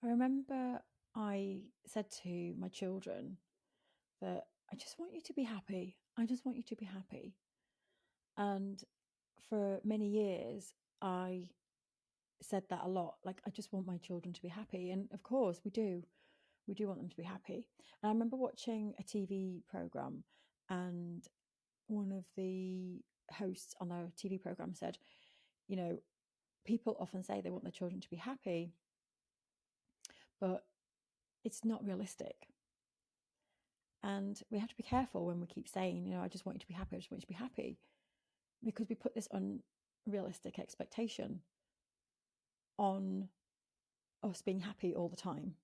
I remember I said to my children that I just want you to be happy. I just want you to be happy. And for many years, I said that a lot. Like, I just want my children to be happy. And of course, we do. We do want them to be happy. And I remember watching a TV program, and one of the hosts on a TV program said, you know, people often say they want their children to be happy, but it's not realistic. And we have to be careful when we keep saying, I just want you to be happy, I just want you to be happy, because we put this unrealistic expectation on us being happy all the time.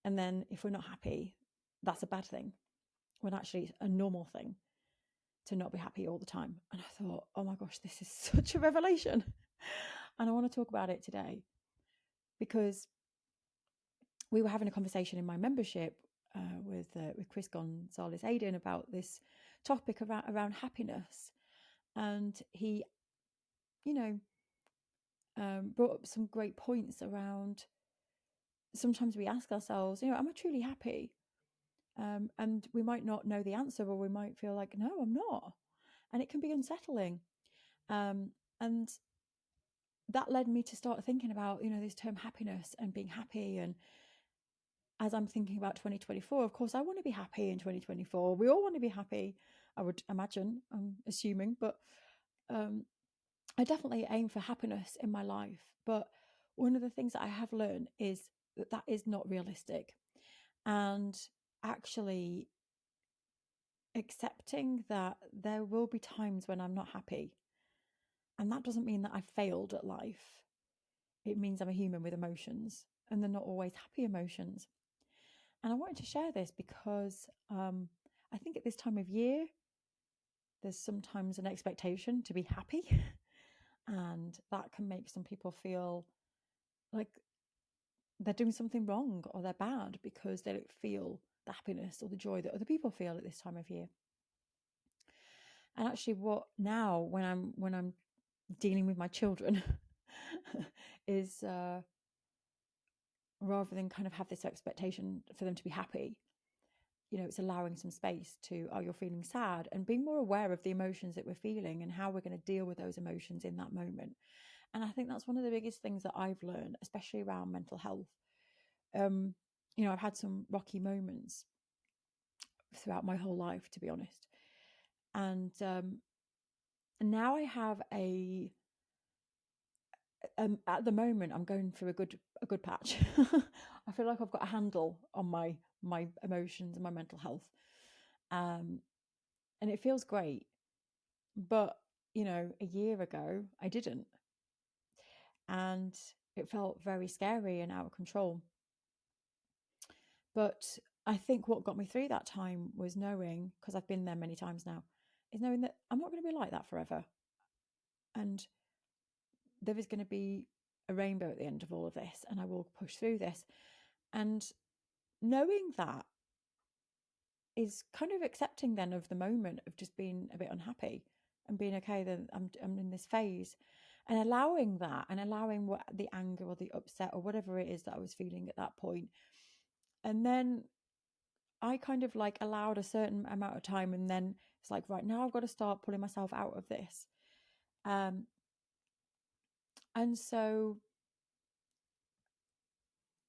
And then if we're not happy, that's a bad thing, when actually it's a normal thing to not be happy all the time. And I thought, oh my gosh, this is such a revelation. And I want to talk about it today because we were having a conversation in my membership with Chris Gonzalez Aiden about this topic around happiness. And he, brought up some great points around, sometimes we ask ourselves, am I truly happy? And we might not know the answer, or we might feel like, no, I'm not. And it can be unsettling. And that led me to start thinking about, this term happiness and being happy. And as I'm thinking about 2024, of course, I want to be happy in 2024. We all want to be happy, I would imagine, I'm assuming. But I definitely aim for happiness in my life. But one of the things that I have learned is that is not realistic. And actually accepting that there will be times when I'm not happy. And that doesn't mean that I've failed at life. It means I'm a human with emotions, and they're not always happy emotions. And I wanted to share this because I think at this time of year, there's sometimes an expectation to be happy. And that can make some people feel like they're doing something wrong or they're bad because they don't feel the happiness or the joy that other people feel at this time of year. And actually, what now when I'm dealing with my children is rather than kind of have this expectation for them to be happy, it's allowing some space to, oh, you're feeling sad, and being more aware of the emotions that we're feeling and how we're going to deal with those emotions in that moment. And I think that's one of the biggest things that I've learned, especially around mental health. I've had some rocky moments throughout my whole life, to be honest. And now I have at the moment, I'm going through a good patch. I feel like I've got a handle on my emotions and my mental health, and it feels great. But a year ago, I didn't, and it felt very scary and out of control. But I think what got me through that time was knowing, because I've been there many times now, is knowing that I'm not going to be like that forever, and there is going to be a rainbow at the end of all of this, and I will push through this. And knowing that is kind of accepting then of the moment of just being a bit unhappy and being okay that I'm in this phase, and allowing that, and allowing what the anger or the upset or whatever it is that I was feeling at that point. And then I kind of like allowed a certain amount of time, and then it's like, right, now I've got to start pulling myself out of this. And so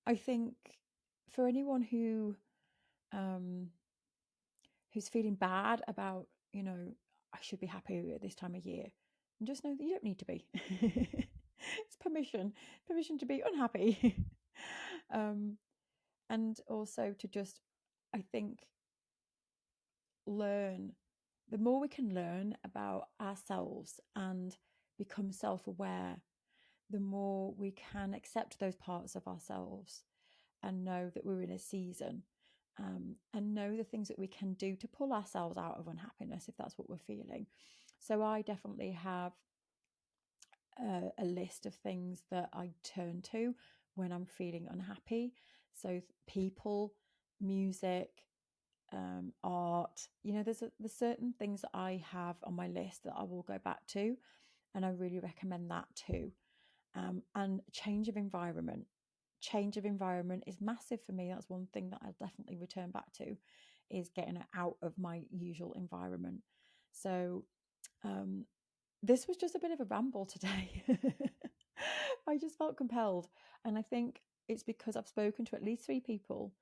I think for anyone who's feeling bad about, I should be happy at this time of year, and just know that you don't need to be. It's permission to be unhappy. And also to just, I think, learn. The more we can learn about ourselves and become self-aware, the more we can accept those parts of ourselves and know that we're in a season, and know the things that we can do to pull ourselves out of unhappiness if that's what we're feeling. So I definitely have a list of things that I turn to when I'm feeling unhappy. So people, music, art, there's certain things that I have on my list that I will go back to, and I really recommend that too. And change of environment. change of environment is massive for me. That's one thing that I'll definitely return back to, is getting out of my usual environment. So this was just a bit of a ramble today. I just felt compelled. And I think it's because I've spoken to at least 3 people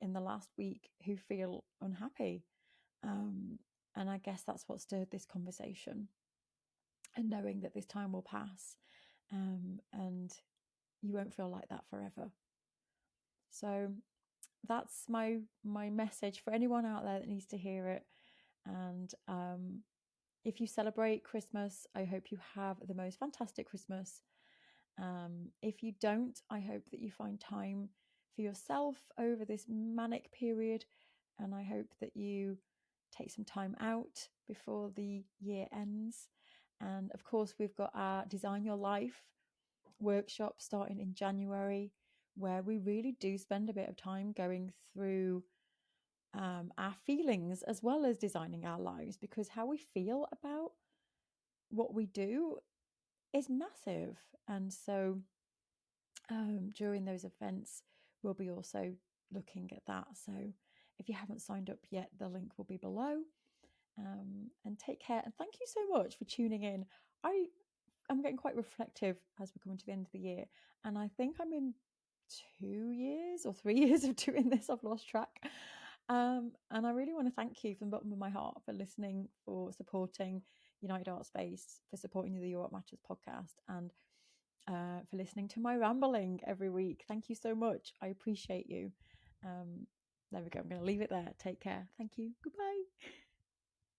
in the last week who feel unhappy. And I guess that's what stirred this conversation. And knowing that this time will pass, and you won't feel like that forever. So that's my message for anyone out there that needs to hear it. And if you celebrate Christmas, I hope you have the most fantastic Christmas. If you don't, I hope that you find time for yourself over this manic period, and I hope that you take some time out before the year ends. And of course, we've got our Design Your Life workshop starting in January, where we really do spend a bit of time going through our feelings as well as designing our lives, because how we feel about what we do is massive. And so during those events, we'll be also looking at that. So if you haven't signed up yet, the link will be below. And take care. And thank you so much for tuning in. I'm getting quite reflective as we're coming to the end of the year. And I think I'm in 2 years or 3 years of doing this. I've lost track. And I really want to thank you from the bottom of my heart for listening, for supporting United Art Space, for supporting the Your Art Matters podcast, and for listening to my rambling every week. Thank you so much. I appreciate you. There we go. I'm going to leave it there. Take care. Thank you. Goodbye.